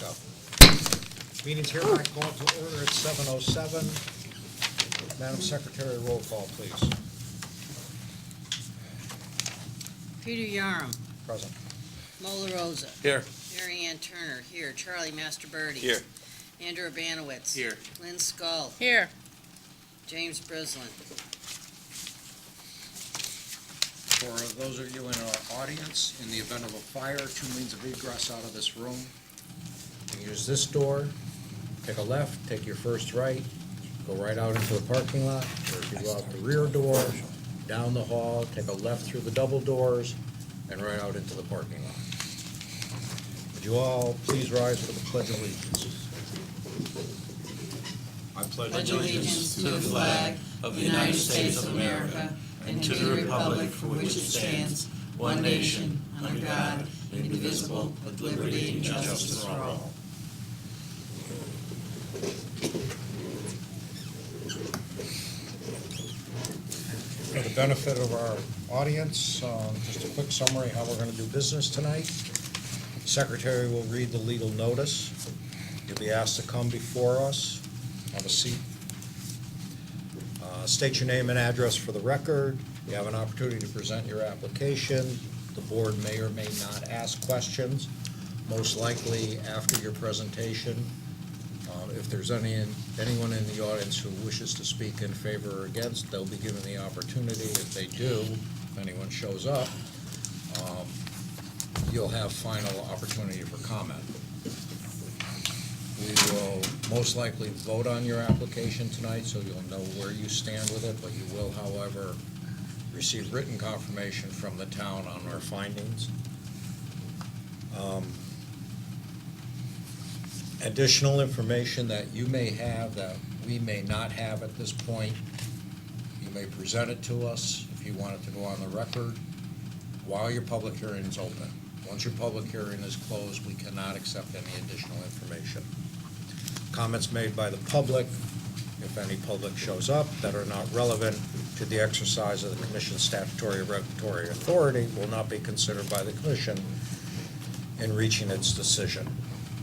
go. Meeting's hereby called to order at 7:07. Madam Secretary, roll call, please. Peter Yarum, Present. Mo La Rosa, Here. Mary Ann Turner, here. Charlie Masterbirdy. Here. Andrew Abanowitz. Here. Lynn Skull. Here. James Breslin. For those of you in our audience, in the event of a fire, 2 means of egress out of this room. You can use this door, take a left, take your first right, go right out into the parking lot, or if you go out the rear door, down the hall, take a left through the double doors, and right out into the parking lot. Would you all please rise for the Pledge of Allegiance? I Pledge allegiance to the flag of the United States of America and to the republic for which it stands, one nation, under God, indivisible, with liberty and justice for all. For the benefit of our audience, just a quick summary how we're going to do business tonight. Secretary will read the legal notice. You'll be asked to come before us. Have a seat. State your name and address for the record. You have an opportunity to present your application. The board may or may not ask questions. Most likely after your presentation. If there's anyone in the audience who wishes to speak in favor or against, they'll be given the opportunity. If they do, if anyone shows up, you'll have final opportunity for comment. We will most likely vote on your application tonight, so you'll know where you stand with it, but you will, however, receive written confirmation from the town on our findings. Additional information that you may have that we may not have at this point, you may present it to us if you want it to go on the record while your public hearing is open. Once your public hearing is closed, we cannot accept any additional information. Comments made by the public, if any public shows up, that are not relevant to the exercise of the Commission's statutory or regulatory authority will not be considered by the Commission in reaching its decision.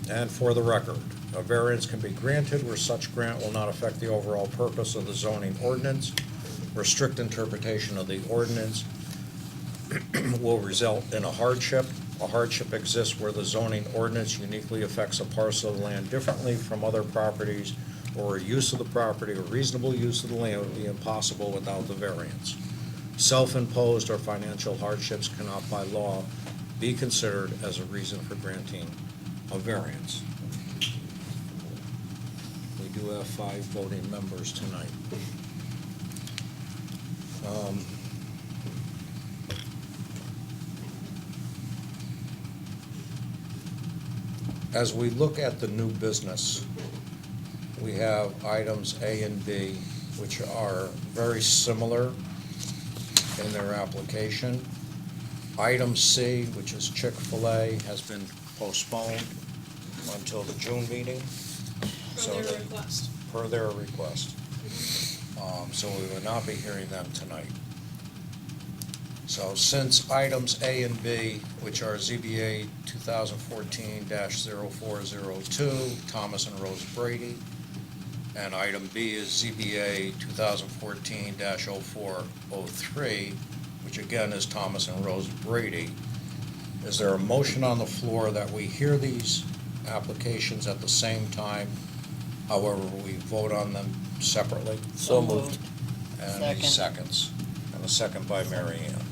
And for the record, a variance can be granted where such grant will not affect the overall purpose of the zoning ordinance, where strict interpretation of the ordinance will result in a hardship. A hardship exists where the zoning ordinance uniquely affects a parcel of land differently from other properties, or a use of the property or reasonable use of the land would be impossible without the variance. Self-imposed or financial hardships cannot by law be considered as a reason for granting a variance. We do have 5 voting members tonight. As we look at the new business, we have items A and B, which are very similar in their application. Item C, which is Chick-fil-A, has been postponed until the June meeting. Per their request. Per their request. So we will not be hearing them tonight. So since items A and B, which are ZBA 2014-0402, Thomas and Rose Brady, and item B is ZBA 2014-0403, which again is Thomas and Rose Brady, is there a motion on the floor that we hear these applications at the same time? However, we vote on them separately? So moved. And any seconds? And a second by Mary Ann.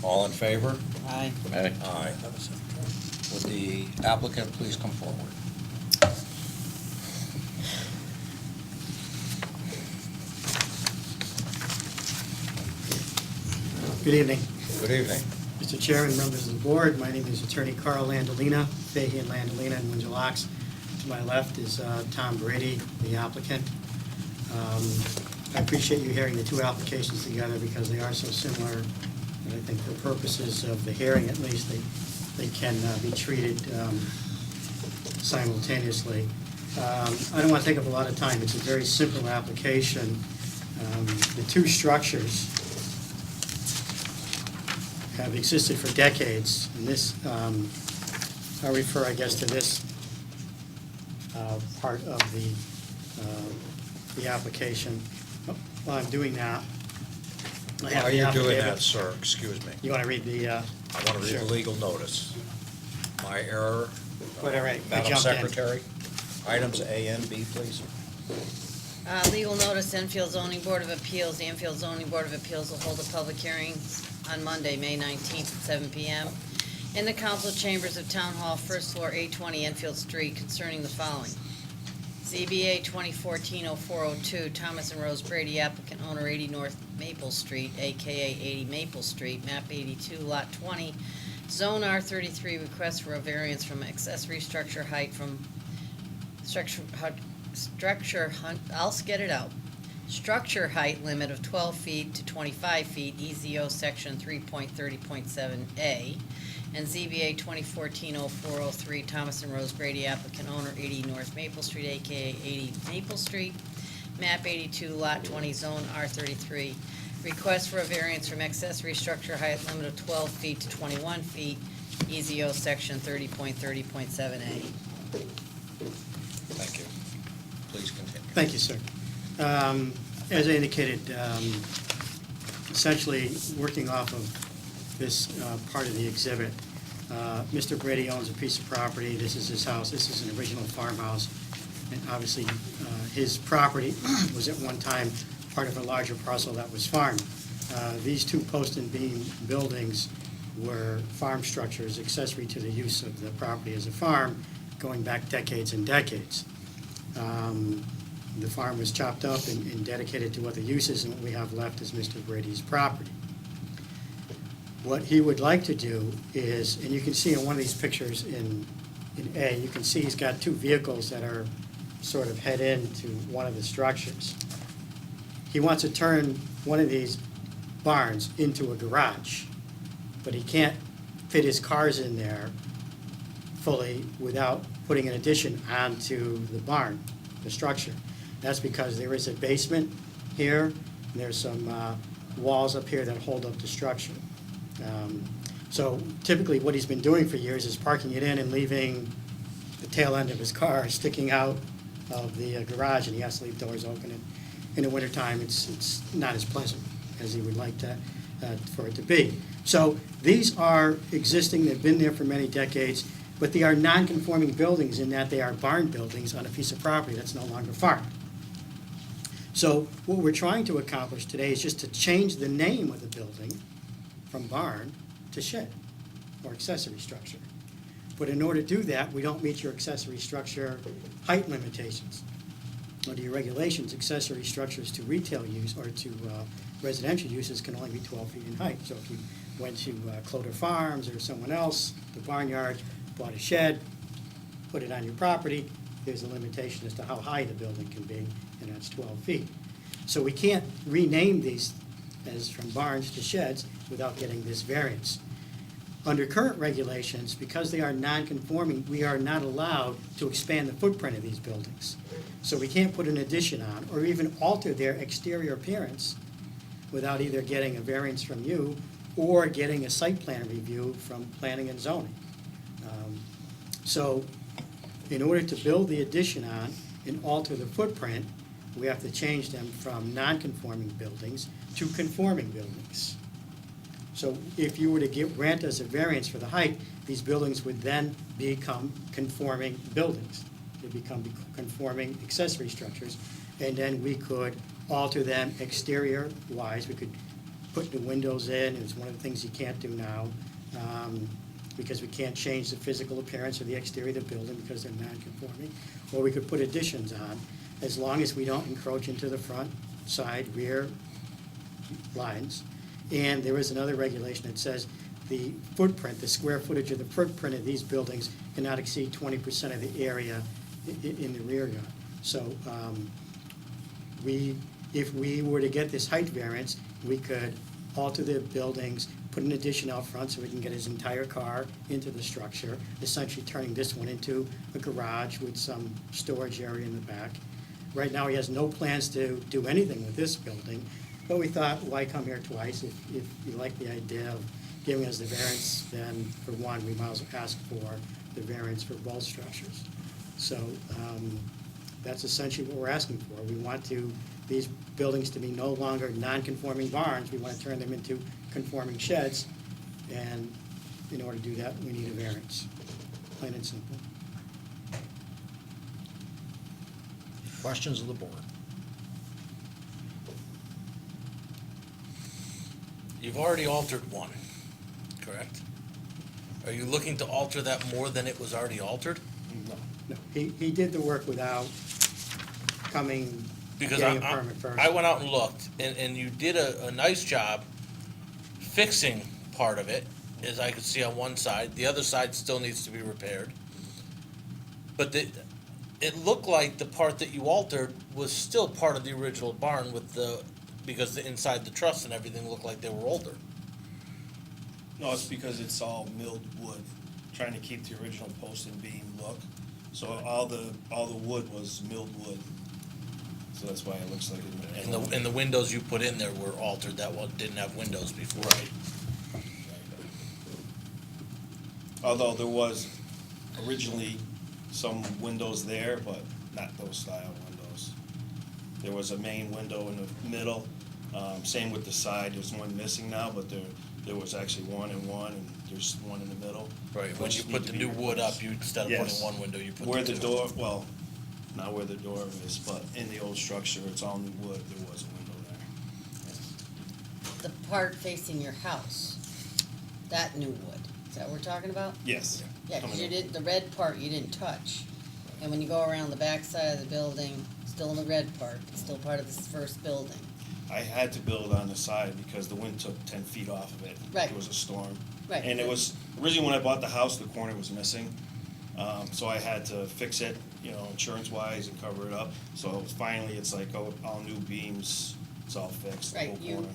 All in favor? Aye. Aye. Aye. Would the applicant please come forward? Good evening. Good evening. Mr. Chairman, members of the board, my name is Attorney Carl Landolina, Fahey and Landolina in Windsor Locks. To my left is Tom Brady, the applicant. I appreciate you hearing the 2 applications together because they are so similar, and I think for purposes of the hearing at least, they can be treated simultaneously. I don't want to take up a lot of time. It's a very simple application. The 2 structures have existed for decades, and this, I refer, I guess, to this part of the application. While I'm doing that, I have While the you're doing affidavit. that, sir, excuse me, You want to read the, I want to read Sure. the legal notice. My error. Quite all right. I Madam jumped in. Secretary, items A and B, please. Legal notice, Enfield Zoning Board of Appeals. The Enfield Zoning Board of Appeals will hold a public hearing on Monday, May 19th at 7 PM in the council chambers of Town Hall, first floor, 820 Enfield Street, concerning the following. ZBA 2014-0402, Thomas and Rose Brady, applicant owner 80 North Maple Street, AKA 80 Maple Street, map 82, lot 20, zone R33, request for a variance from accessory structure height from I'll get it out. Structure height limit of 12 feet to 25 feet, EZO section 3.30.7A, and ZBA 2014-0403, Thomas and Rose Brady, applicant owner 80 North Maple Street, AKA 80 Maple Street, map 82, lot 20, zone R33. Request for a variance from accessory structure height limit of 12 feet to 21 feet, EZO section 30.30.7A. Thank you. Please continue. Thank you, sir. As I indicated, essentially, working off of this part of the exhibit, Mr. Brady owns a piece of property. This is his house. This is an original farmhouse. And obviously, his property was at one time part of a larger parcel that was farmed. These two post and beam buildings were farm structures accessory to the use of the property as a farm, going back decades and decades. The farm was chopped up and dedicated to other uses, and what we have left is Mr. Brady's property. What he would like to do is, and you can see in one of these pictures in A, you can see he's got two vehicles that are sort of head into one of the structures. He wants to turn one of these barns into a garage, but he can't fit his cars in there fully without putting an addition onto the barn, the structure. That's because there is a basement here, and there's some walls up here that hold up the structure. So typically what he's been doing for years is parking it in and leaving the tail end of his car sticking out of the garage, and he has to leave doors open. And in the wintertime, it's not as pleasant as he would like to, for it to be. So these are existing, they've been there for many decades, but they are non-conforming buildings in that they are barn buildings on a piece of property that's no longer farmed. So what we're trying to accomplish today is just to change the name of the building from barn to shed or accessory structure. But in order to do that, we don't meet your accessory structure height limitations. Under your regulations, accessory structures to retail use or to residential uses can only be 12 feet in height. So if you went to Cloder Farms or someone else, the barnyard, bought a shed, put it on your property, there's a limitation as to how high the building can be, and that's 12 feet. So we can't rename these as from barns to sheds without getting this variance. Under current regulations, because they are non-conforming, we are not allowed to expand the footprint of these buildings. So we can't put an addition on or even alter their exterior appearance without either getting a variance from you or getting a site plan review from planning and zoning. So in order to build the addition on and alter the footprint, we have to change them from non-conforming buildings to conforming buildings. So if you were to grant us a variance for the height, these buildings would then become conforming buildings. They become conforming accessory structures, and then we could alter them exterior-wise. We could put new windows in. It's one of the things you can't do now, because we can't change the physical appearance of the exterior of the building because they're non-conforming. Or we could put additions on, as long as we don't encroach into the front, side, rear lines. And there is another regulation that says the footprint, the square footage of the footprint of these buildings cannot exceed 20% of the area in the rear yard. So if we were to get this height variance, we could alter the buildings, put an addition out front so we can get his entire car into the structure, essentially turning this one into a garage with some storage area in the back. Right now, he has no plans to do anything with this building, but we thought, why come here twice? If you like the idea of giving us the variance, then for one, we might as well ask for the variance for both structures. So that's essentially what we're asking for. We want these buildings to be no longer non-conforming barns. We want to turn them into conforming sheds, and in order to do that, we need a variance, plain and simple. Questions of the board? You've already altered one, correct? Are you looking to alter that more than it was already altered? No, he did the work without getting a permit first. I went out and looked, and you did a nice job fixing part of it, as I could see on one side. The other side still needs to be repaired. But it looked like the part that you altered was still part of the original barn because the inside the truss and everything looked like they were older. No, it's because it's all milled wood, trying to keep the original post and beam look. So all the wood was milled wood. So that's why it looks like it. And the windows you put in there were altered, that one didn't have windows before. Right. Although there was originally some windows there, but not those style windows. There was a main window in the middle, same with the side, there's one missing now, but there was actually one and there's one in the middle. Right, when which you need put to the be new wood up, replaced. you, instead of Yes. putting one window, you put Where the the two. door, well, not where the door is, but in the old structure, it's all new wood, there was a window there. The part facing your house, that new wood, is that what we're talking about? Yes. Yeah, 'cause Coming you in. did, the red part you didn't touch. And when you go around the back side of the building, still in the red part, it's still part of this first building. I had to build on the side because the wind took 10 feet off of it. Right. There was a storm. Right. And it was, originally when I bought the house, the corner was missing. So I had to fix it, insurance-wise and cover it up. So finally, it's like, all new beams, it's all fixed, the whole Right, corner.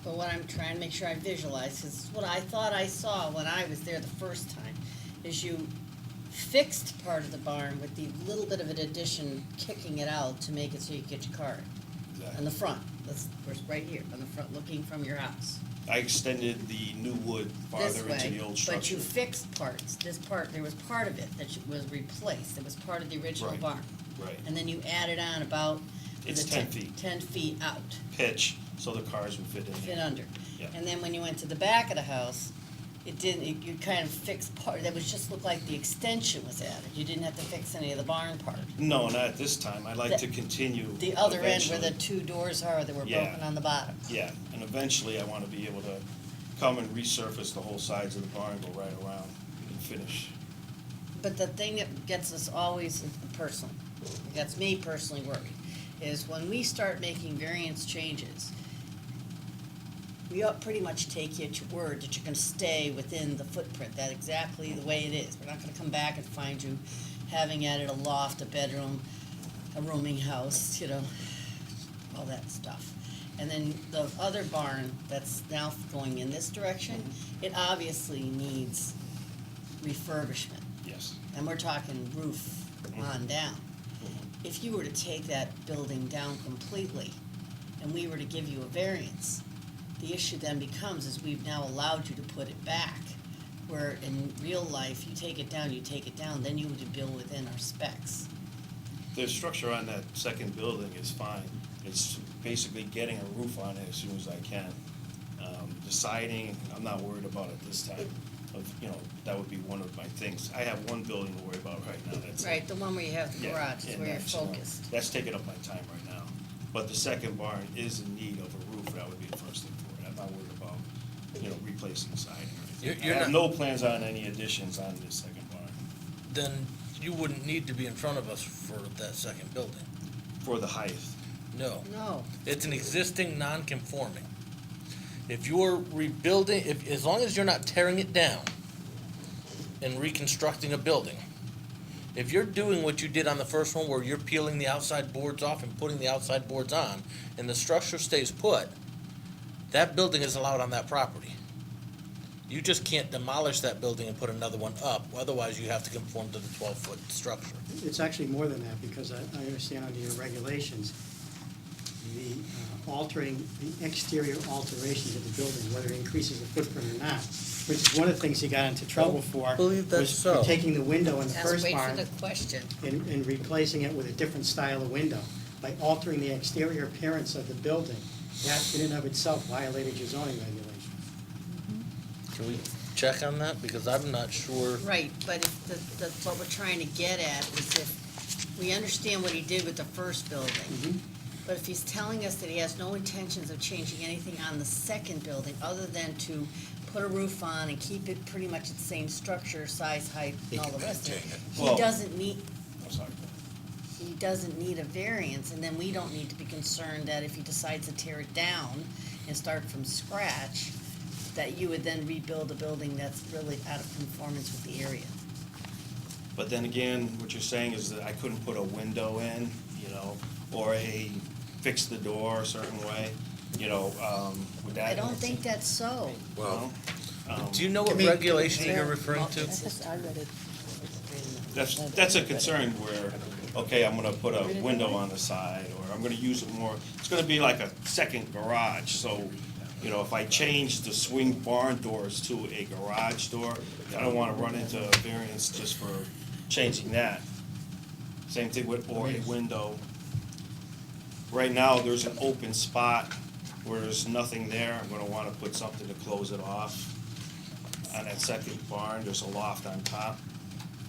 but what I'm trying to make sure I visualize, is what I thought I saw when I was there the first time, is you fixed part of the barn with the little bit of an addition, kicking it out to make it so you could get your car in the front. We're right here, on the front, looking from your house. I extended the new wood This farther into way, the old but structure. you fixed parts, this part, there was part of it that was replaced, it was part of the original Right. barn. Right. And then you added on about. It's was it 10 feet. 10 feet out, Pitch, so the cars would fit in fit there. under. Yeah. And then when you went to the back of the house, you kind of fixed part, that was just looked like the extension was added, you didn't have to fix any of the barn part. No, not at this time. I'd like The- to continue. The other end where the eventually. two doors are that were Yeah. broken on the bottom. Yeah, and eventually I want to be able to come and resurface the whole sides of the barn, go right around and finish. But the thing that gets us always personal, gets me personally worried, is when we start making variance changes, we ought pretty much take you at your word that you're gonna stay within the footprint, that exactly the way it is. We're not gonna come back and find you having added a loft, a bedroom, a rooming house, all that stuff. And then the other barn that's now going in this direction, it obviously needs refurbishment. Yes. And we're talking roof on down. If you were to take that building down completely, and we were to give you a variance, the issue then becomes is we've now allowed you to put it back, where in real life, you take it down, then you would build within our specs. The structure on that second building is fine. It's basically getting a roof on it as soon as I can. The siding, I'm not worried about it this time. That would be one of my things. I have one building to worry about right now, that's it. Right, the one where you have the Yeah, garage, is and where you're that's, focused. That's taking up my time right now. But the second barn is in need of a roof, that would be the first thing for it. I'm not worried about, replacing the siding or anything. You're I have not- no plans on any additions on this second barn Then you wouldn't need to be in front of us for that second building. for the height. No. No, It's an existing non-conforming. If you're rebuilding, as long as you're not tearing it down and reconstructing a building, if you're doing what you did on the first one where you're peeling the outside boards off and putting the outside boards on, and the structure stays put, that building is allowed on that property. You just can't demolish that building and put another one up, otherwise you have to conform to the 12-foot structure. It's actually more than that, because I understand under your regulations, altering the exterior alterations of the building, whether it increases the footprint or not, which is one of the things he got into trouble for. believe that's was so. taking the window in the Let's first wait for barn the question. and replacing it with a different style of window. By altering the exterior appearance of the building, that in and of itself violated your zoning regulations. Can we check on that? Because I'm not sure. Right, but if what we're trying to get at is if, we understand what he did with the first building, but if he's telling us that he has no intentions of changing anything on the second building, other than to put a roof on and keep it pretty much the same structure, size, height, and all the rest of it, he Well- doesn't need, I'm sorry. he doesn't need a variance, and then we don't need to be concerned that if he decides to tear it down and start from scratch, that you would then rebuild a building that's really out of conformance with the area. But then again, what you're saying is that I couldn't put a window in, or fix the door a certain way, would that? I don't think that's so. Well. Do you know what regulation you're referring to? That's a concern where, okay, I'm gonna put a window on the side, or I'm gonna use it more, it's gonna be like a second garage, so, if I change the swing barn doors to a garage door, I don't wanna run into a variance just for changing that. Same thing with, or a window. Right now, there's an open spot where there's nothing there, I'm gonna wanna put something to close it off. On that second barn, there's a loft on top.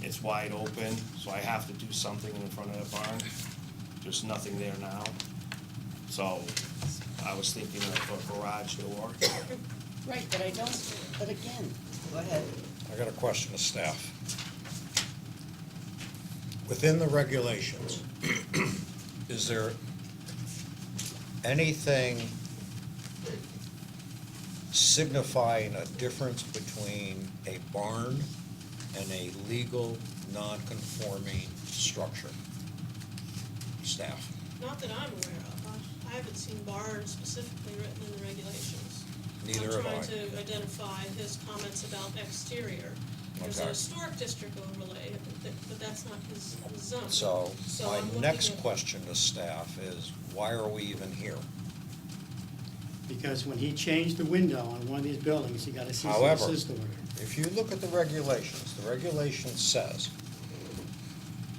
It's wide open, so I have to do something in front of the barn. There's nothing there now. So I was thinking of a garage door. Right, but I don't, but again, go ahead. I got a question of staff. Within the regulations, is there anything signifying a difference between a barn and a legal, non-conforming structure? Staff? Not that I'm aware of. I haven't seen barn specifically written in the regulations. Neither have I. I'm trying to identify his comments about exterior. There's an Okay. historic district overlay, but that's not his zone. So, my I'm looking next at- question to staff is, why are we even here? Because when he changed the window on one of these buildings, he got a cease and However, desist order. if you look at the regulation says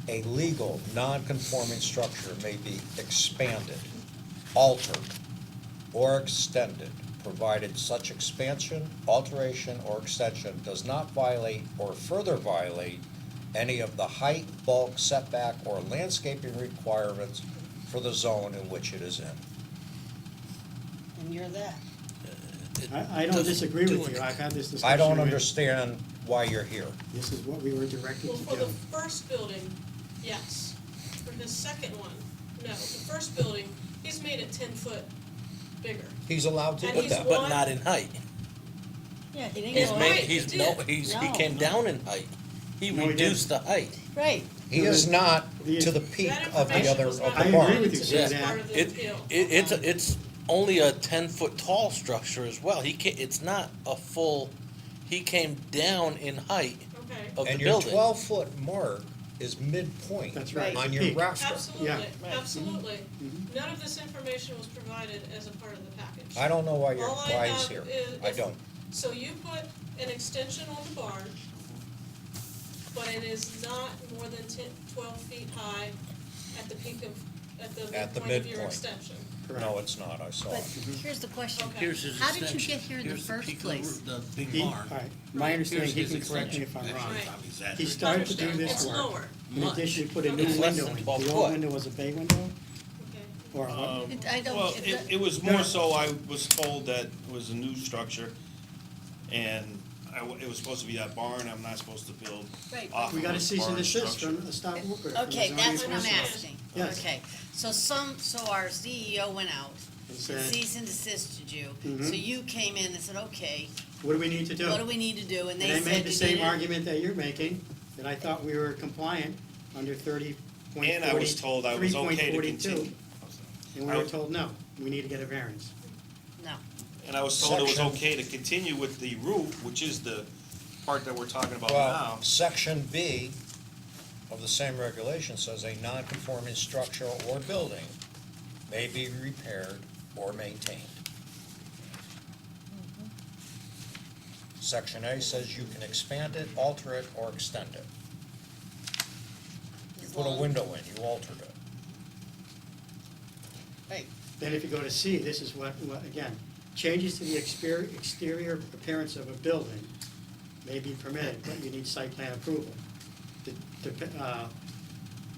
a legal, non-conforming structure may be expanded, altered, or extended, provided such expansion, alteration, or extension does not violate or further violate any of the height, bulk, setback, or landscaping requirements for the zone in which it is in. And you're that. I don't disagree with you, I've had this discussion. I don't with- understand why you're here. This is what we were directed Well, to for the do. first building, yes. For his second one, no. The first building, he's made it 10 foot bigger. He's allowed to And do he's that. But not in height. Yeah, he didn't He's go made- height. he No. came down in height. He No, he reduced the height. Right. He is not to the peak That of the information other, was of not the I barn. agree with you, provided to Suzanne. us part of the It, appeal. it's only a 10-foot tall structure as well. It's not a full, he came down in height Okay. of the And your building. 12-foot mark is midpoint That's right. on your Peak. raster. Absolutely, Yeah. absolutely. Mhm. None of this information was provided as a part of the package. I don't know why All I why he's have here. is- I don't. So you put an extension on the barn, but it is not more than 12 feet high at the peak of, at the At the midpoint of your midpoint. extension. Correct. No, it's not, I saw But it. here's the question. Okay. Here's his How did you extension. get here in the Here's first peak of place? The big He, all barn. right, my understanding, he Here's can his correct me if I'm extension. wrong. Right. I'm He exaggerating. started to do Understand. this It's work. lower. In addition, he put a new It's less window than in. 12 The old foot. window was a bay window, Okay. or what? I don't- Well, it- it was more so I was told that it was a new structure, and it was supposed to be that barn, I'm not supposed to build Right. off We of got a a cease and barn desist structure. from Scott Walker. from the Okay, zoning that's what I'm enforcement. asking. Yes. Okay, so our CEO went out, And and said, cease and desisted you, Mhm. so you came in and said, okay, what do we need to do? what do we need to do? And they And I said made the you same didn't- argument that you're making, that I thought we were compliant under 30.40. And I was told I was okay to 3.42, continue. And we were told, no, we need to get a variance. No. And I was told it was Section- okay to continue with the roof, which is the part that we're talking about Well, now. section B of the same regulation says a non-conforming structure or building may be repaired or maintained. Section A says you can expand it, alter it, or extend it. You As put a long- window in, you altered it. Right, Then if you go to C, this is what, again, changes to the exterior appearance of a building may be permitted, but you need site plan approval.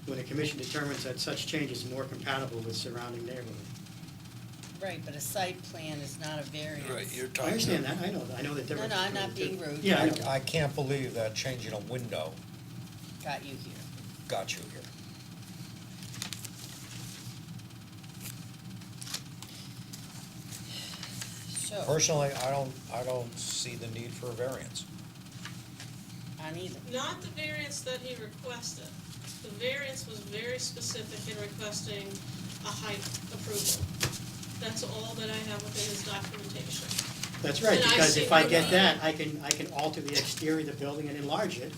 When the commission determines that such change is more compatible with surrounding neighborhood. right, but a site plan is not a variance. Right, you're I talking. understand that, I know the No, difference. no, I'm not between the being two. rude. Yeah, I know. I can't believe that changing a window Got you here. got you here. So, Personally, I don't see the need for a variance. on either. Not the variance that he requested. The variance was very specific in requesting a height approval. That's all that I have within his documentation. That's right, And I because see if I no get need. that, I can alter the exterior of the building and enlarge it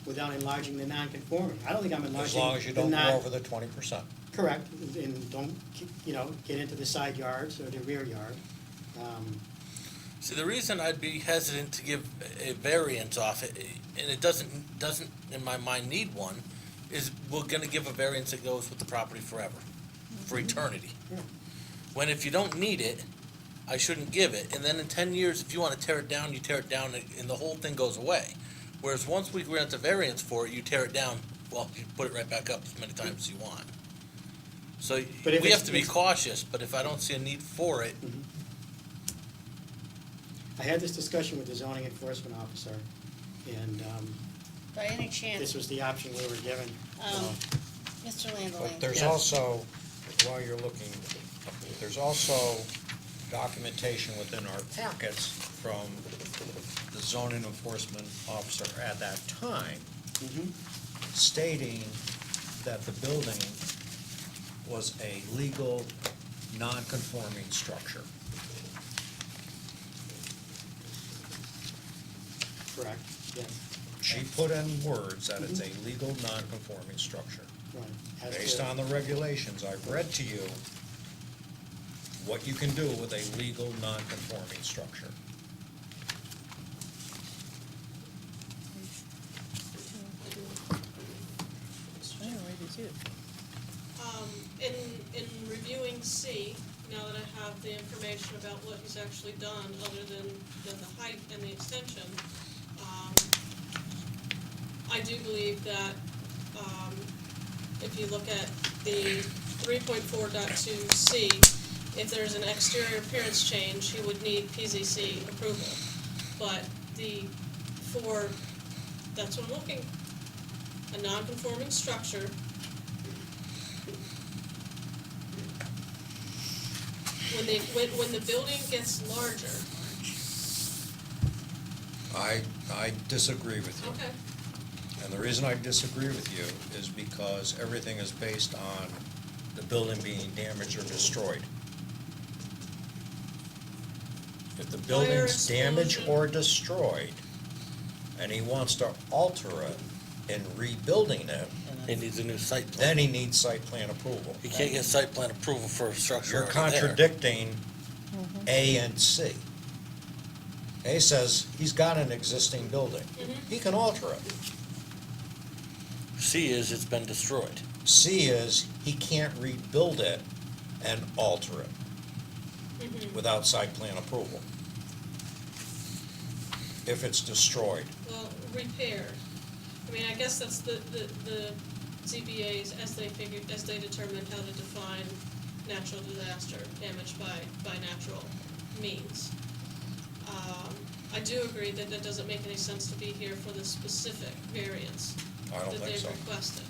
without enlarging the non-conforming. I don't think I'm enlarging. As long as you the don't non- go over the 20%. Correct, and don't, get into the side yards or the rear yard. See, the reason I'd be hesitant to give a variance off it, and it doesn't, in my mind, need one, is we're gonna give a variance that goes with the property forever, for eternity. Yeah. When if you don't need it, I shouldn't give it, and then in 10 years, if you wanna tear it down, you tear it down, and the whole thing goes away. Whereas once we grant a variance for it, you tear it down, well, you put it right back up as many times as you want. So But if we it's- have to be cautious, but if I don't see a need for it, I had this discussion with the zoning enforcement officer, and By any this chance, was the option we were given. Mr. But Landeline, there's Yes. also, while you're looking, there's also documentation within our packets from the zoning enforcement officer at that time Mhm. stating that the building was a legal, non-conforming structure. Correct, yes, She put in words that it's a legal, non-conforming structure. right. As Based to- on the regulations, I've read to you what you can do with a legal, non-conforming structure. In reviewing C, now that I have the information about what he's actually done, other than the height and the extension, I do believe that, if you look at the 3.4.2C, if there's an exterior appearance change, he would need PZC approval. But that's what I'm looking, a non-conforming structure. When the building gets larger, I disagree with you. okay, And the reason I disagree with you is because everything is based on the building being damaged or destroyed. If the building's damaged explosion. or destroyed, and he wants to alter it in rebuilding it, it needs a new site plan. then he needs site plan approval. You can't get site plan approval for a structure You're already there. contradicting A and C. A says he's got an existing building. He can alter it. C is it's been destroyed. C is he can't rebuild it and alter it without site plan approval. If it's destroyed. well, repaired. I mean, I guess that's the ZBA's, as they determined how to define natural disaster, damage by natural means. I do agree that that doesn't make any sense to be here for the specific variance I don't that think they've so. requested.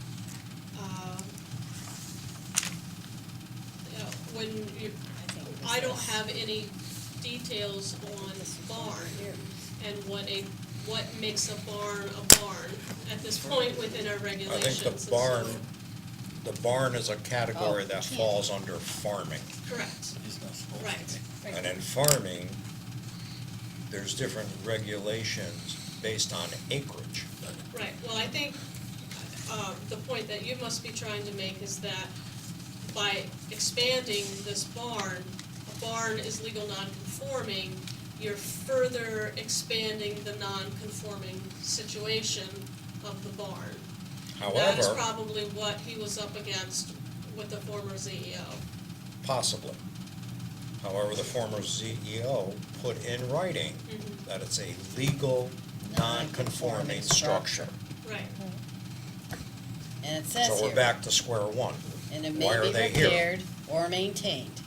When you, I don't have any details on barn and what makes a barn at this point within our I regulations. think and so- the barn is a category Oh, that can't. falls under farming. Correct, right. And in farming, there's different regulations based on acreage. Right, well, I think, the point that you must be trying to make is that by expanding this barn, a barn is legal non-conforming, you're further expanding the non-conforming situation of the barn. That is However, probably what he was up against with the former E CEO. possibly. However, the former CEO put in writing that it's a legal, non-conforming structure. Right. And it says So we're here, back to square one. and it Why may are be they here? repaired or maintained.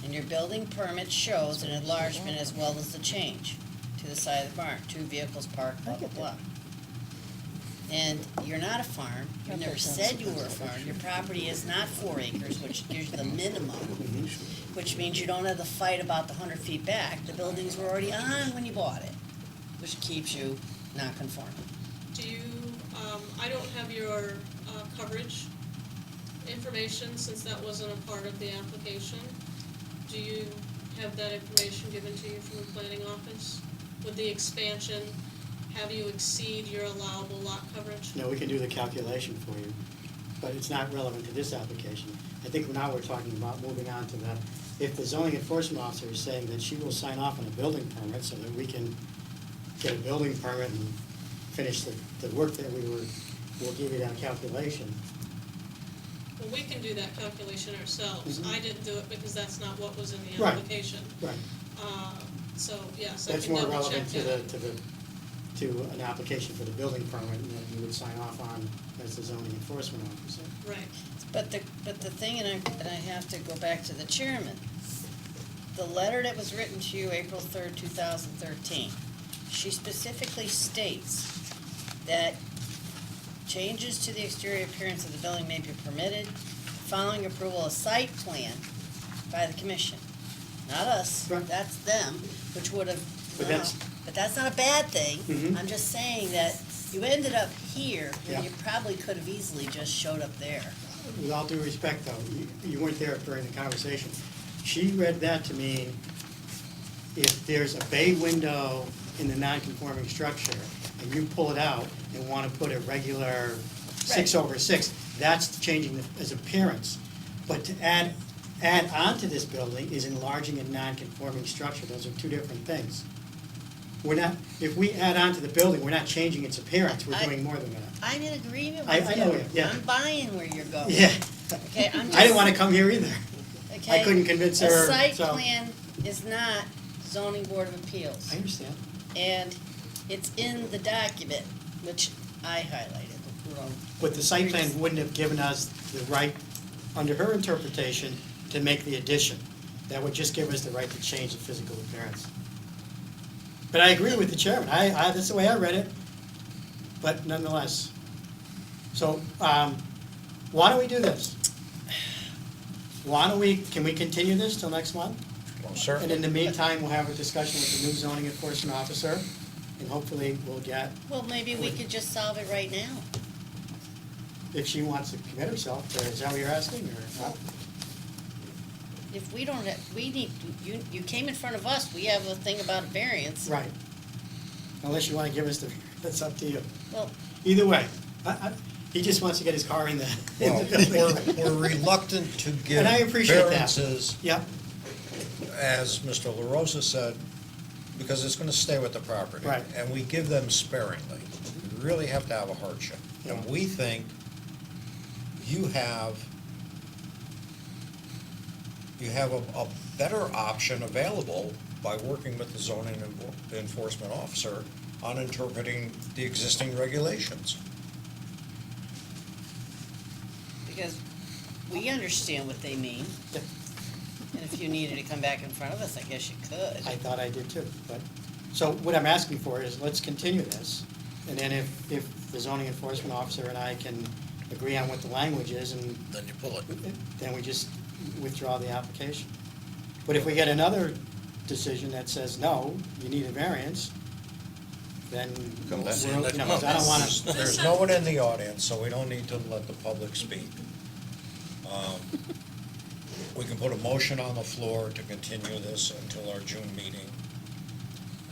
And your building permit shows an enlargement as well as the change to the side of the barn, 2 vehicles parked, blah, blah, blah. And you're not a farm, you never said you were a farm, your property is not 4 acres, which gives you the minimum, which means you don't have the fight about the 100 feet back, the buildings were already on when you bought it, which keeps you not conforming. Do you, I don't have your coverage information since that wasn't a part of the application. Do you have that information given to you from the planning office? With the expansion, have you exceed your allowable lot coverage? No, we can do the calculation for you, but it's not relevant to this application. I think now we're talking about moving on to the, if the zoning enforcement officer is saying that she will sign off on a building permit so that we can get a building permit and finish the work that we'll give you that calculation. Well, we can do that calculation ourselves. Mhm. I didn't do it because that's not what was in the Right. application. Right. So, yes, I That's can more double check relevant that. to an application for the building permit and that you would sign off on as the zoning enforcement officer. Right. But the thing, and I have to go back to the chairman, the letter that was written to you April 3rd, 2013, she specifically states that changes to the exterior appearance of the building may be permitted following approval of site plan by the commission. Not us, Right. that's them, which would have, But that's- but that's not a bad thing. Mhm. I'm just saying that you ended up here, Yeah. when you probably could have easily just showed up there. With all due respect, though, you weren't there during the conversation. She read that to mean if there's a bay window in the non-conforming structure and you pull it out and want to put a regular 6/6, that's changing its appearance. But to add onto this building is enlarging a non-conforming structure. Those are two different things. We're not, if we add on to the building, we're not changing its appearance, we're I- doing more than that. I'm in agreement I with you. know you, yeah. I'm buying where you're going. Yeah. Okay, I'm I didn't just- want to come here either. Okay? I couldn't convince her, A site so- plan is not zoning board of appeals. I understand. And it's in the document, which I highlighted, wrong. But the site plan wouldn't have given us the right, under her interpretation, to make the addition. That would just give us the right to change the physical appearance. But I agree with the chairman, that's the way I read it, but nonetheless. So, why don't we do this? Can we continue this till next month? Well, And certainly. in the meantime, we'll have a discussion with the new zoning enforcement officer, and hopefully we'll get, Well, maybe we could just solve it right now. if she wants to commit herself to, is that what you're asking, or not? If we don't have, we need, you came in front of us, we have a thing about a variance. Right. Unless you want to give us the, that's up to you. Well, Either way, he just wants to get his car in the Well, building. we're reluctant to give And I appreciate that. variances, Yep, as Mr. LaRosa said, because it's gonna stay with the property. Right. And we give them sparingly. We really have to have a hardship. And Yeah. we think you have a better option available by working with the zoning enforcement officer on interpreting the existing regulations. because we understand what they mean, Yeah. and if you needed to come back in front of us, I guess you could. I thought I did too, but, so what I'm asking for is, let's continue this, and then if the zoning enforcement officer and I can agree on what the language is, and Then you pull it. then we just withdraw the application. But if we get another decision that says, no, you need a variance, then Come back. we're, I don't wanna, There's no one in the audience, so we don't need to let the public speak. We can put a motion on the floor to continue this until our June meeting.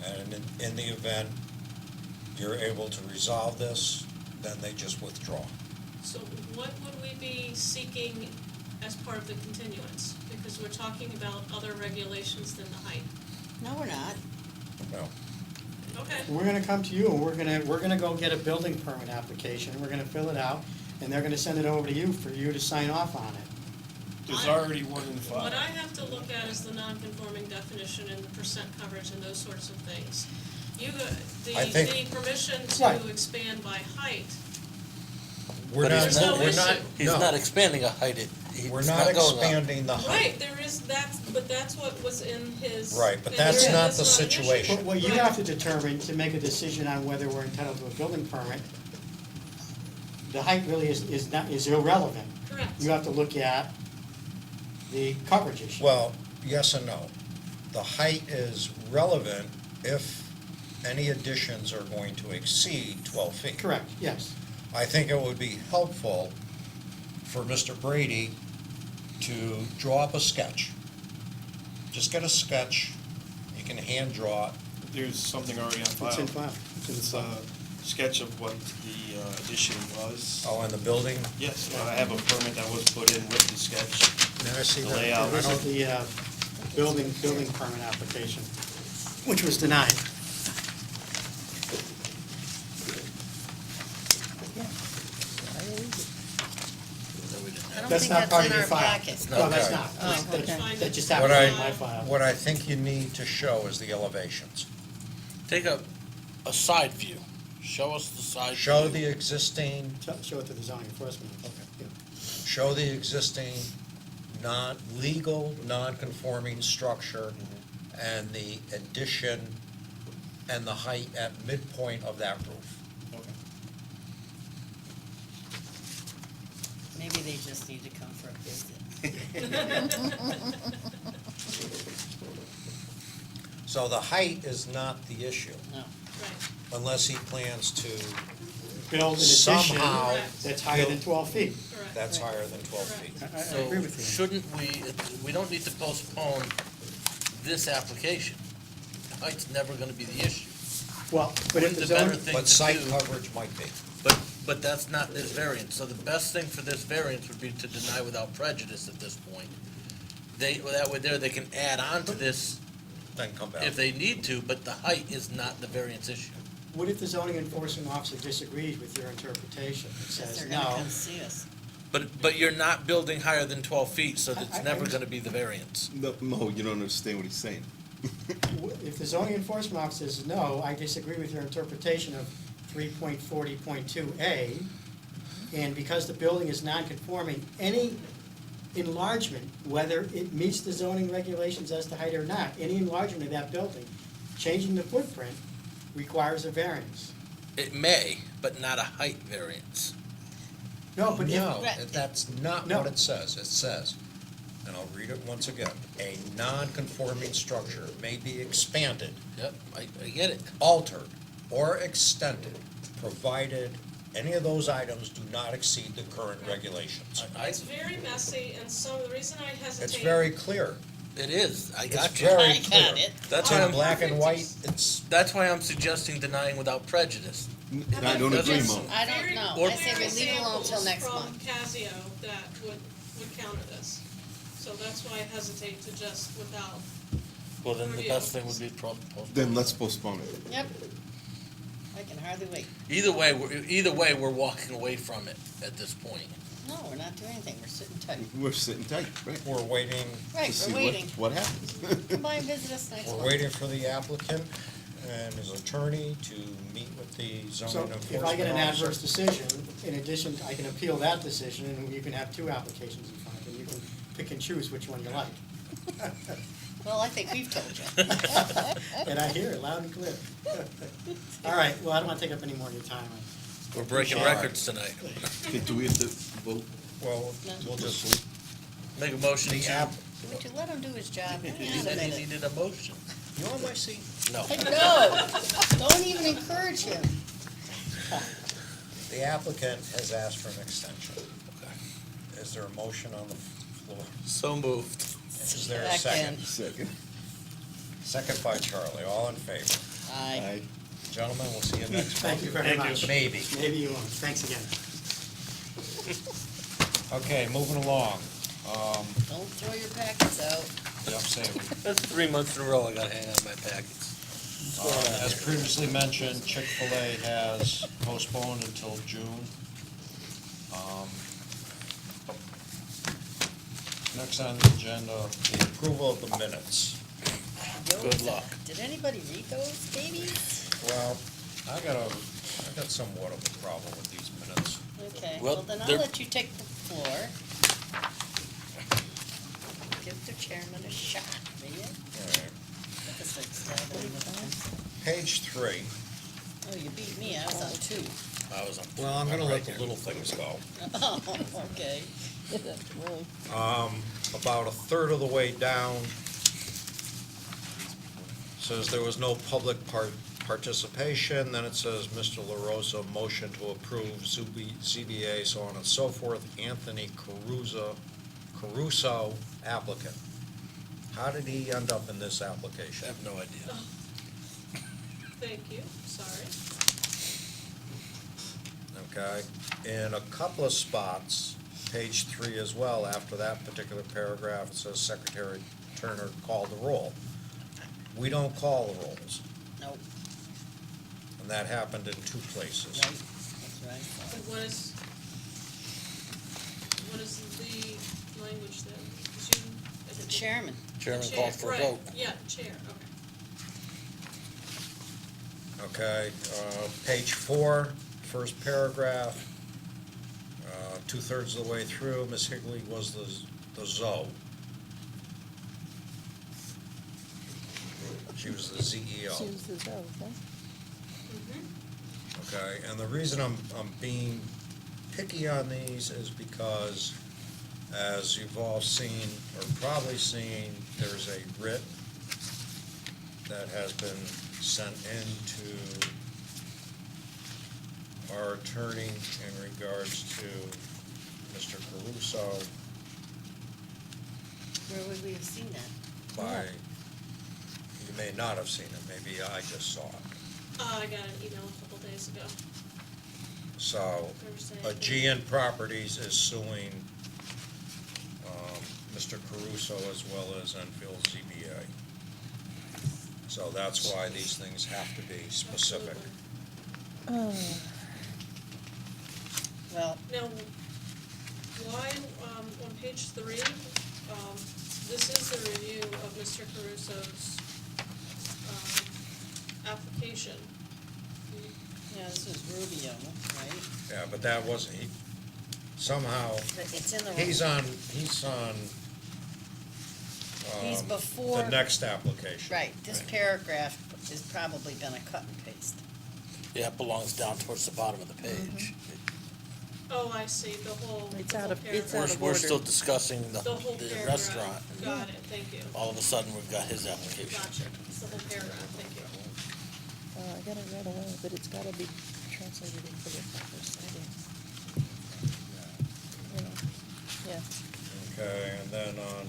And in the event you're able to resolve this, then they just withdraw. So what would we be seeking as part of the continuance, because we're talking about other regulations than the height. No, we're not. No. Okay, We're gonna come to you, and we're gonna go get a building permit application, we're gonna fill it out, and they're gonna send it over to you for you to sign off on it. There's already one in the file. what I have to look at is the non-conforming definition and the percent coverage and those sorts of things. You, I think- the permission Right. to expand by height, We're But not, he's not- we're not, He's no. not expanding a height, We're it's not not going up. expanding the height. right, there is, but that's what was in his. Right, but and that's yeah, not that's the an issue. situation. But what you Right. have to determine to make a decision on whether we're entitled to a building permit, the height really is irrelevant. Correct. You have to look at the coverage issue. Well, yes and no. The height is relevant if any additions are going to exceed 12 feet. Correct, yes. I think it would be helpful for Mr. Brady to draw up a sketch. Just get a sketch, you can hand draw it. There's something already on file. It's in file. It's a sketch of what the addition was. Oh, and the building? Yes, I have a permit that was put in with the sketch. May I see The that? layout. I This is don't- the building permit application, which was denied. I don't That's think not part that's of in your our file. packet. No, that's Okay. not. Oh, That- okay. That just What happened in I, my file. what I think you need to show is the elevations. Take a side view. Show us the side view. Show the existing, Show it to the zoning enforcement. Yeah. show the existing legal, non-conforming structure and the addition and the height at midpoint of that roof. Maybe they just need to come for a visit. So the height is not the issue, No. Right, unless he plans to Build an addition somehow, that's higher than 12 feet. correct. that's higher than 12 feet. I So agree with you. shouldn't we don't need to postpone this application. Height's never gonna be the issue. Well, but if Wouldn't the the better zone, thing But to site do- coverage might be. But that's not this variance, so the best thing for this variance would be to deny without prejudice at this point. That way there, they can add on to this Then come back. if they need to, but the height is not the variance issue. what if the zoning enforcement officer disagrees with your interpretation? It says, They're gonna no, come see us. But you're not building higher than 12 feet, so I- it's I- never gonna be the variance. No, Mo, you don't understand what he's saying. if the zoning enforcement officer says, no, I disagree with your interpretation of 3.40.2A, and because the building is non-conforming, any enlargement, whether it meets the zoning regulations as to height or not, any enlargement of that building, changing the footprint, requires a variance. It may, but not a height variance. No, but if, No, Right. that's not No. what it says. It says, and I'll read it once again, a non-conforming structure may be expanded, Yep, I get it. altered, or extended, provided any of those items do not exceed the current regulations. It's very messy, and the reason I hesitate. It's very clear. It is, I It's got you. very I clear. got it. That's It's why in I'm, black and white, it's, that's why I'm suggesting denying without prejudice. And I don't agree, Yes. Mo. I don't Very know. Or- I say we leave it alone until next Examples month. from Casio that would counter this. So that's why I hesitate to just without, Well, then the Review. best thing would be postpone. Then let's postpone it. Yep. I can hardly wait. Either way, we're walking away from it at this point. No, we're not doing anything. We're sitting tight. We're sitting tight, right? we're waiting, Right, To see we're waiting. what happens. Come by and visit us next month. we're waiting for the applicant and his attorney to meet with the so zoning enforcement if I get an officer. adverse decision, in addition, I can appeal that decision, and you can have two applications in front of you. You can pick and choose which one you like. Well, I think we've told you. And I hear it loud and clear. All right, well, I don't want to take up any more of your time. We're breaking All right. records tonight. Okay, do we have to vote? Well, No. we'll just, Make a motion the to. app, Would you let him do his job? He Hang on a needed, he minute. needed a motion. you on my seat? No. No, don't even encourage him. The applicant has asked for an extension. Okay. Is there a motion on the floor? So moved. Is there a second? Second. Second by Charlie, all in favor. Aye. Gentlemen, we'll see you next Thank month. you very much. Maybe. Maybe you won't. Thanks again. Okay, moving along. Don't throw your packets out. Yep, same. That's 3 months in a row I gotta hang on my packets. As previously mentioned, Chick-fil-A has postponed until June. Next on the agenda, the approval of the minutes. Good luck. Did anybody read those, babies? Well, I got somewhat of a problem with these minutes. Okay, Well, well, then I'll they're- let you take the floor. Give the chairman a shot, will you? All right. That's like stabbing with a pencil. Page 3. Oh, you beat me, I was on 2. I was on. Well, I'm gonna right let the there. little things go. Oh, okay. About a third of the way down, says there was no public participation, then it says Mr. LaRosa motion to approve ZBA, so on and so forth, Anthony Caruso applicant. How did he end up in this I application? have no idea. Thank you, sorry. Okay, in a couple of spots, page 3 as well, after that particular paragraph, it says Secretary Turner called the roll. We don't call the rolls, Nope, and that happened in 2 places. right, that's right. And what is the language then? Is you, as The a chairman, Chairman chair, called for a right, vote. Yeah, chair, okay. Okay, page 4, first paragraph, 2/3 of the way through, Ms. Higley was the ZO. She was the CEO. Okay, and the reason I'm being picky on these is because, as you've all seen, or probably seen, there's a writ that has been sent in to our attorney in regards to Mr. Caruso where would we have seen that? by, you may not have seen it, maybe I just saw it. I got an email a couple days ago. So, They were saying. Aegean Properties is suing Mr. Caruso as well as Enfield ZBA. So that's why these things have to be specific. Absolutely. Well, Now, why, on page 3, this is the review of Mr. Caruso's, application. yeah, this was Rubio, right? Yeah, but that wasn't, he, somehow, But it's in the. he's on, He's before. the next application. Right, this paragraph has probably been a cut and paste. Yeah, it belongs down towards the bottom of the page. Oh, I see, the whole, It's the out whole of- it's paragraph. out of We're order. still discussing The whole the paragraph. restaurant. Got it, thank you. All of a sudden, we've got his application. Gotcha, it's the whole paragraph, thank you. I got it right away, but it's gotta be translated into the proper setting. Yeah, Okay, and then on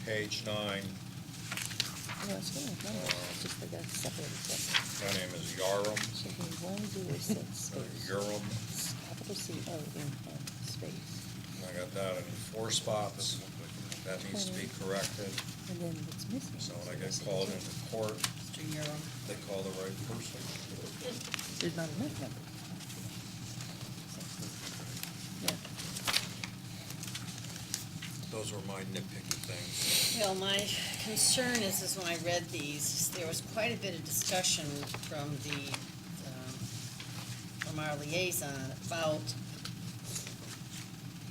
page 9, no, it's good, no, it's just they got separated, so, my name is Yarum, should be 106 space. Yarum, Capital C-O in space, I got that in 4 spots, that needs to be corrected. and then what's missing? So when I is get the called message. into court, Mr. Urim. they call the right person. There's not enough number. Yeah, Those were my nitpicky things. Well, my concern is when I read these, there was quite a bit of discussion from from our liaison about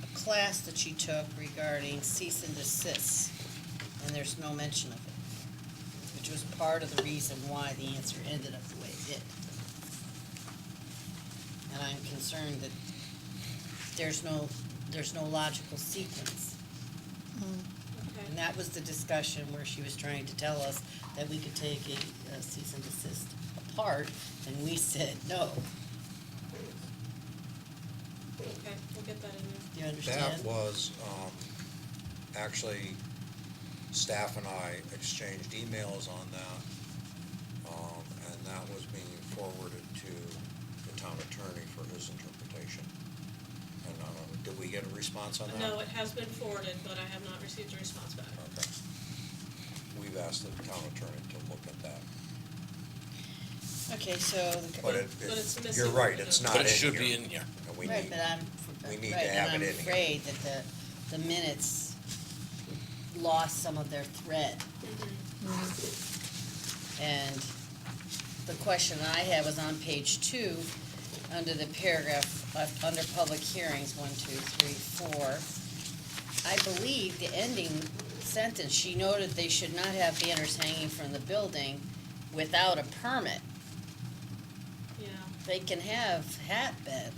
a class that she took regarding cease and desist, and there's no mention of it, which was part of the reason why the answer ended up the way it did. And I'm concerned that there's no logical sequence. Okay. And that was the discussion where she was trying to tell us that we could take a cease and desist apart, and we said no. Okay, we'll get that in there. Do you understand? That was, actually, staff and I exchanged emails on that, and that was being forwarded to the town attorney for his interpretation. And, did we get a response on that? No, it has been forwarded, but I have not received a response back. Okay. We've asked the town attorney to look at that. Okay, so. But But it's missing. you're right, it's not in But here. it should be in here. And we Right, need, but I'm, we need to right, have and it I'm in here. afraid that the minutes lost some of their thread. And the question I had was on page 2, under the paragraph, under public hearings, 1, 2, 3, 4. I believe the ending sentence, she noted they should not have banners hanging from the building without a permit. Yeah, They can have hat bed,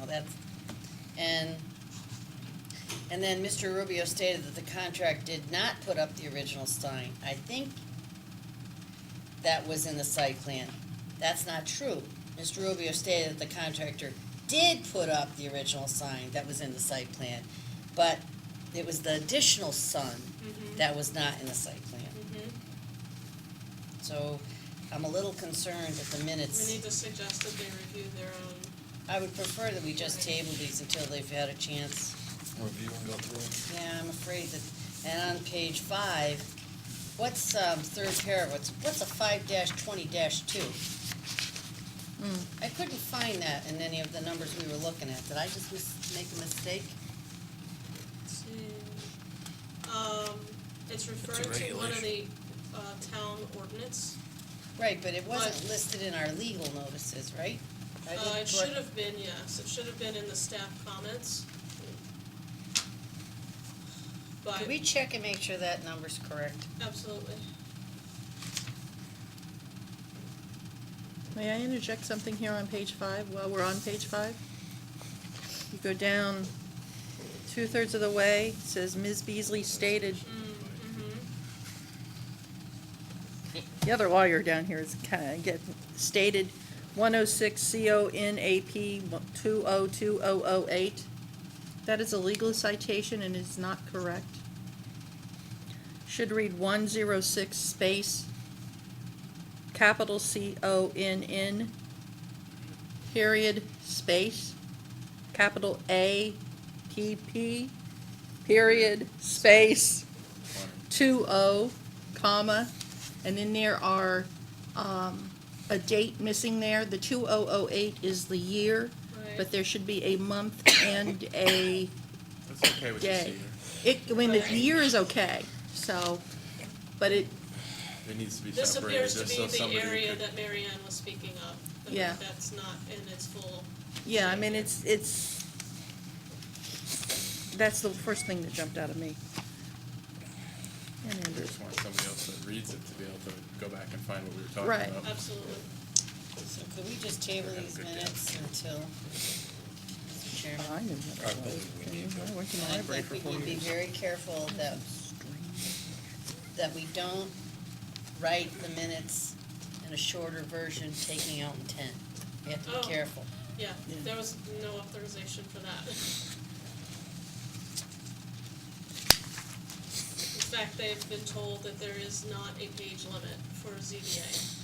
that's, and then Mr. Rubio stated that the contract did not put up the original sign. I think that was in the site plan. That's not true. Mr. Rubio stated that the contractor did put up the original sign that was in the site plan, but it was the additional sign that was not in the site plan. So I'm a little concerned that the minutes. we need to suggest that they review their own. I would prefer that we just table these until they've had a chance. Review and go through. Yeah, I'm afraid that, and on page 5, what's, third paragraph, what's a 5-20-2? I couldn't find that in any of the numbers we were looking at. Did I just make a mistake? Let's see. It's referring to one of the, town ordinance. Right, but it wasn't listed in our legal notices, right? I didn't It should have been, yes, it should have been in the staff comments. But, Can we check and make sure that number's correct? absolutely. May I interject something here on page 5, while we're on page 5? You go down 2/3 of the way, it says Ms. Beasley stated, the other lawyer down here is kind of getting, stated 106 CONAP 2020008. That is a legal citation and is not correct. Should read 106 space capital CONN, period, space, capital APP, period, space, 20, comma, and then there are, a date missing there. The 2008 is the year, Right. but there should be a month and a That's okay with day. the I mean, the year is okay, so, but it, It needs to be This separated, appears to just be so the somebody area could. that Mary Ann was speaking of. But Yeah. That's not in its full. yeah, I mean, it's, that's the first thing that jumped out of me. And I Andrew. just want somebody else that reads it to be able to go back and find what we were talking Right. about. Absolutely. So could we just table Have a these good day. minutes until, Mr. Chairman? I knew what I it was. believe we need to. I went to the I library think for we 4 need to be years. very careful that we don't write the minutes in a shorter version, taking out intent. We have to Oh. be careful. Yeah, Yeah. there was no authorization for that. In fact, they've been told that there is not a page limit for ZBA.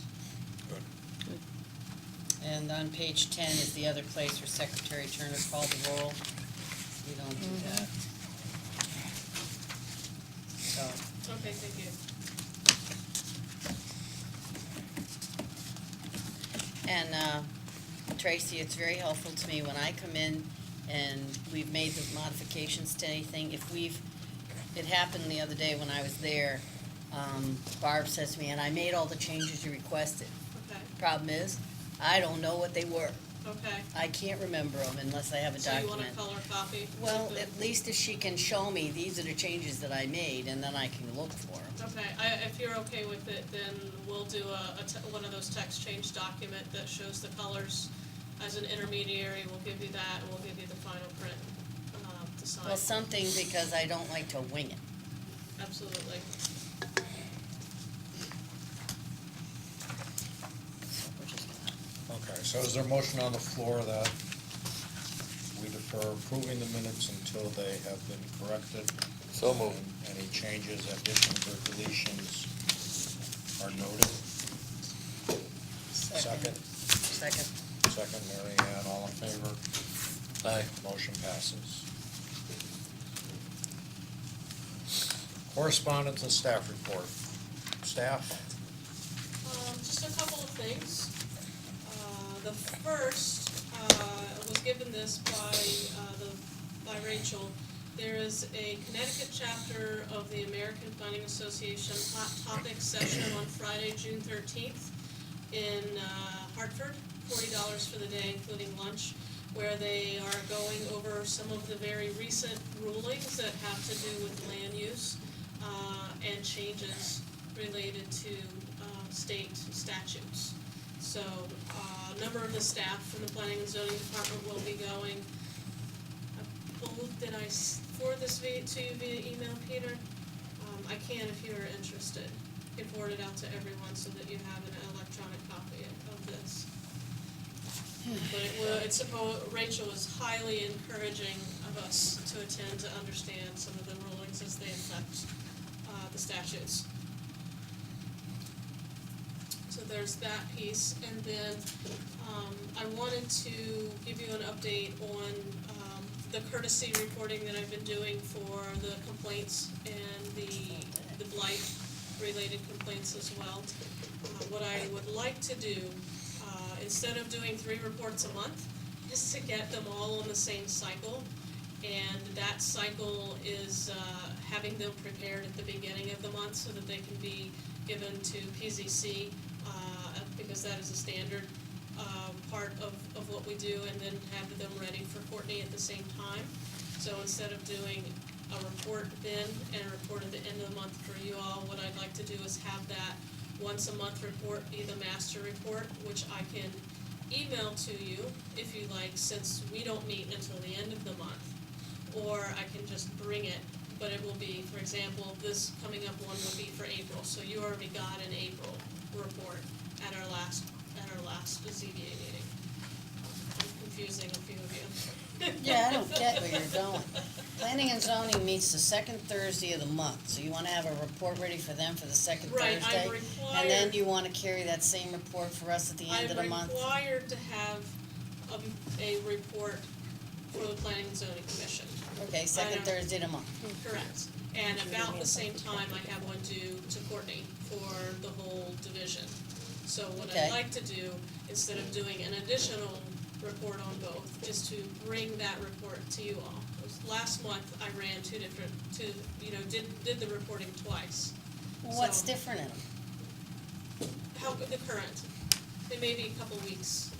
And on page 10 is the other place where Secretary Turner called the roll. We don't do that. So, Okay, thank you. and Tracy, it's very helpful to me when I come in and we've made the modifications to anything. It happened the other day when I was there, Barb says to me, and I made all the changes you requested. Okay, Problem is, I don't know what they were. okay. I can't remember them unless I have a So you document. want a color copy? Well, of the- at least if she can show me, these are the changes that I made, and then I can look for them. Okay, if you're okay with it, then we'll do one of those text change document that shows the colors as an intermediary. We'll give you that, and we'll give you the final print to sign. Well, something, because I don't like to wing it. Absolutely. So we're just gonna, Okay, so is there a motion on the floor that we defer approving the minutes until they have been corrected? So moved. And any changes, additions, or deletions are noted? Second? second. Second, Mary Ann, all in favor? Aye. Motion passes. Correspondence and staff report. Staff? Just a couple of things. The first, was given this by Rachel. There is a Connecticut chapter of the American Planning Association Hot Topic session on Friday, June 13th in Hartford, $40 for the day, including lunch, where they are going over some of the very recent rulings that have to do with land use and changes related to state statutes. So a number of the staff from the Planning and Zoning Department will be going. Did I forward this to you via email, Peter? I can if you're interested. I can forward it out to everyone so that you have an electronic copy of this. But Rachel is highly encouraging of us to attend to understand some of the rulings as they affect the statutes. So there's that piece, and then I wanted to give you an update on the courtesy reporting that I've been doing for the complaints and the blight-related complaints as well. What I would like to do, instead of doing 3 reports a month, is to get them all on the same cycle. And that cycle is having them prepared at the beginning of the month so that they can be given to PZC, because that is a standard part of what we do, and then have them ready for Courtney at the same time. So instead of doing a report then and a report at the end of the month for you all, what I'd like to do is have that once a month report be the master report, which I can email to you if you like, since we don't meet until the end of the month. Or I can just bring it, but it will be, for example, this coming up one will be for April, so you already got an April report at our last ZBA meeting. I'm confusing a few of you. Yeah, I don't get where you're going. Planning and zoning meets the second Thursday of the month, so you wanna have a report ready for them for the second Right, Thursday? I'm required. And then you wanna carry that same report for us at the end of the month? I'm required to have a report for the Planning and Zoning Commission. Okay, second I don't- Thursday of the month. Correct. And about the same time, I have one due to Courtney for the whole division. So what Okay. I'd like to do, instead of doing an additional report on both, is to bring that report to you all. Last month, I ran did the reporting twice. Well, what's So- different in them? How, the current, it may be a couple weeks.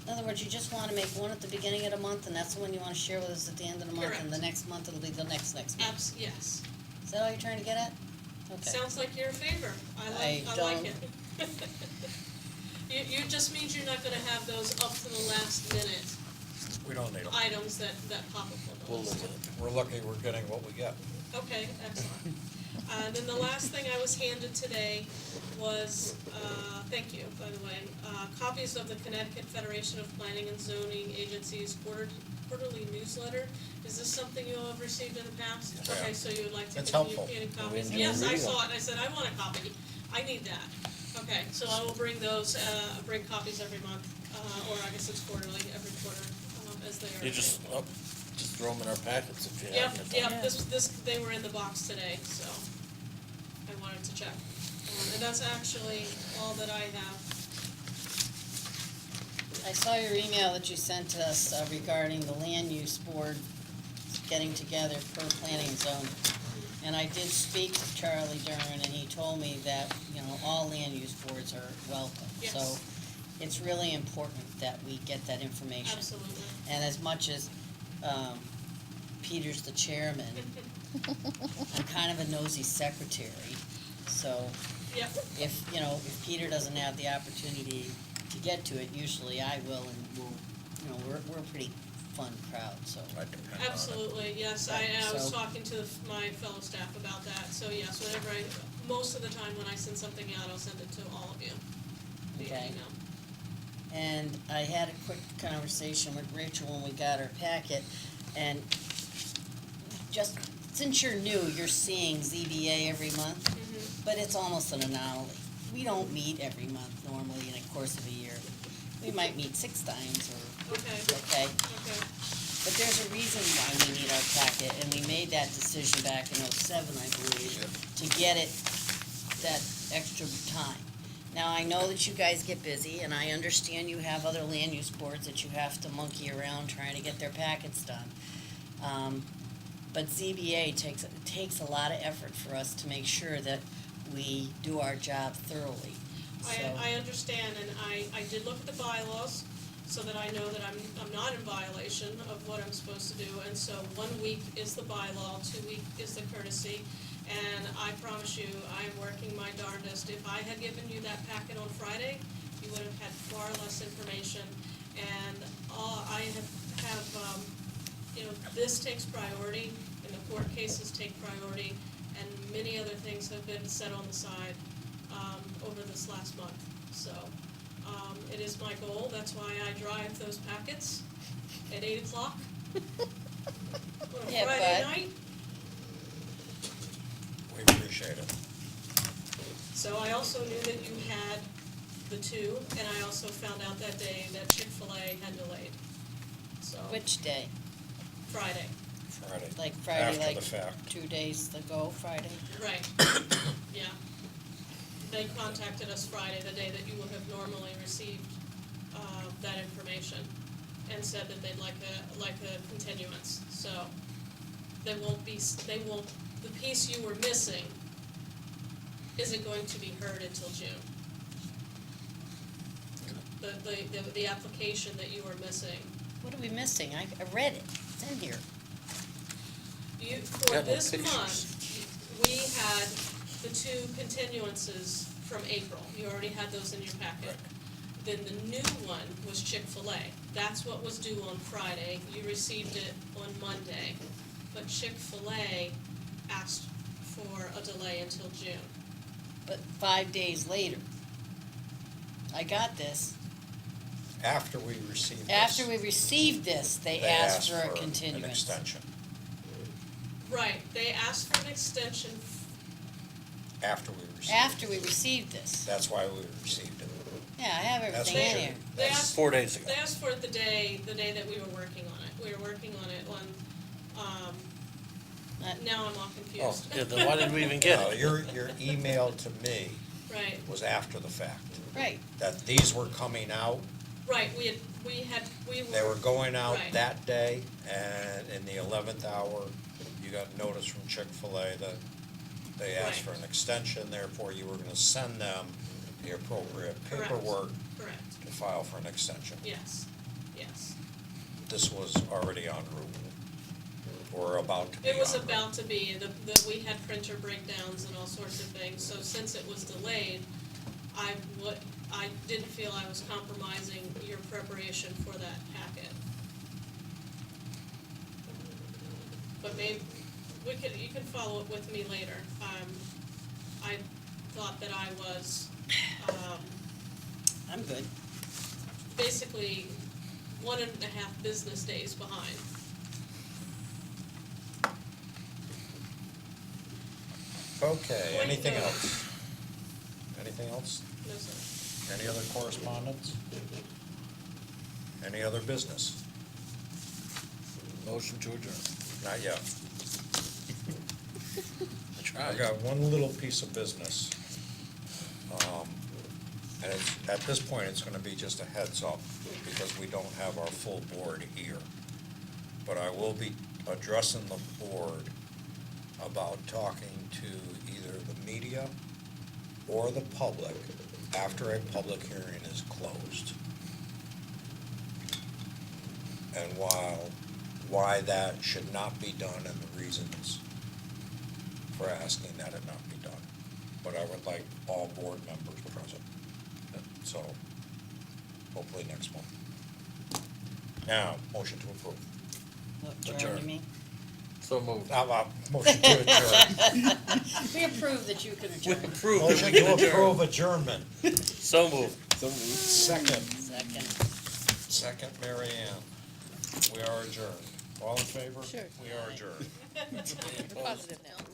In other words, you just wanna make one at the beginning of the month, and that's the one you wanna share with us at the end of the month, and the Correct. next month it'll be the next month. Yes. Is that all you're trying to get at? Okay. Sounds like you're in favor. I like don't. it. You just means you're not gonna have those up to the last minute We don't need them. items that pop up on the list. We're lucky we're getting what we get. Okay, excellent. Then the last thing I was handed today was, thank you, by the way, copies of the Connecticut Federation of Planning and Zoning Agencies quarterly newsletter. Is this something you all have received in the past? Yeah. Okay, so you would like to It's continue helpful. getting copies? We Yes, I read saw it, I said, I want a copy, I need that. Okay, so I will bring those, bring copies every month, or I guess it's quarterly, every quarter, as they are. You just throw them in our packets if you Yep, have them. yep, they were in the box today, so I wanted to check. And that's actually all that I have. I saw your email that you sent to us regarding the land use board getting together per planning and zoning. And I did speak to Charlie Dern, and he told me that, all land use boards are welcome. Yes. So it's really important that we get that information. Absolutely. And as much as Peter's the chairman, I'm kind of a nosy secretary. So Yep, if Peter doesn't have the opportunity to get to it, usually I will, and we're a pretty fun crowd, so. I depend on it. absolutely, yes, I was So- talking to my fellow staff about that, so yes, most of the time when I send something out, I'll send it to all of you via Okay. email. And I had a quick conversation with Rachel when we got her packet, and just, since you're new, you're seeing ZBA every month, but it's almost an anomaly. We don't meet every month normally in the course of a year. We might meet 6 times or, Okay, okay? okay. But there's a reason why we need our packet, and we made that decision back in '07, I believe, to get it that extra time. Now, I know that you guys get busy, and I understand you have other land use boards that you have to monkey around trying to get their packets done. But ZBA takes a lot of effort for us to make sure that we do our job thoroughly. So, I understand, and I did look at the bylaws, so that I know that I'm not in violation of what I'm supposed to do, and so 1 week is the bylaw, 2 week is the courtesy, and I promise you, I am working my darndest. If I had given you that packet on Friday, you would have had far less information, and I have, this takes priority, and the court cases take priority, and many other things have been set on the side, over this last month, so. It is my goal, that's why I drive those packets at 8 o'clock on a Yeah, Friday but- night. We appreciate it. So I also knew that you had the 2, and I also found out that day that Chick-fil-A had delayed. So, which day? Friday, Friday. Like Friday, After like the fact. 2 days ago, Friday? right, yeah. They contacted us Friday, the day that you would have normally received, that information, and said that they'd like a continuance, so the piece you were missing isn't going to be heard until June. The application that you were missing, What are we missing? I read it, it's in here. for this month, we had the 2 continuances from April, you already had those in your packet. Then the new one was Chick-fil-A, that's what was due on Friday, you received it on Monday. But Chick-fil-A asked for a delay until June. But 5 days later, I got this. After we received this. After we received this, they asked for a an continuance. extension. Right, they asked for an extension, After we received. After we received this. That's why we received it. Yeah, I have That's everything in what here. you- they that's- asked, 4 days ago. they asked for it the day that we were working on it. We were working on it now I'm all confused. Yeah, then why did we even get No, it? your email to me Right, was after the fact, Right, that these were coming out, right, we they were going out Right. that day, and in the 11th hour, you got notice from Chick-fil-A that they asked for Right. an extension, therefore you were gonna send them the appropriate Correct. paperwork correct, to file for an extension. yes. This was already en route, or about to be It was en route. about to be, we had printer breakdowns and all sorts of things, so since it was delayed, I didn't feel I was compromising your preparation for that packet. But maybe, you can follow up with me later. I thought that I was, I'm good. basically 1.5 business days behind. Okay, Point anything note. else? Anything else? No, sir. Any other correspondence? Any other business? Motion to adjourn. Not yet. I I tried. got one little piece of business. And at this point, it's gonna be just a heads up, because we don't have our full board here. But I will be addressing the board about talking to either the media or the public after a public hearing is closed. And why that should not be done and the reasons for asking that it not be done. But I would like all board members present, so hopefully next month. Now, motion to approve. What, adjourn, Adjourn. you mean? So moved. Motion to adjourn. We approve that you can We adjourn. approved that Motion we can to adjourn. approve adjournment. So moved. Second, Second. Mary Ann. We are adjourned. All in favor? Sure. We are adjourned. We're positive now.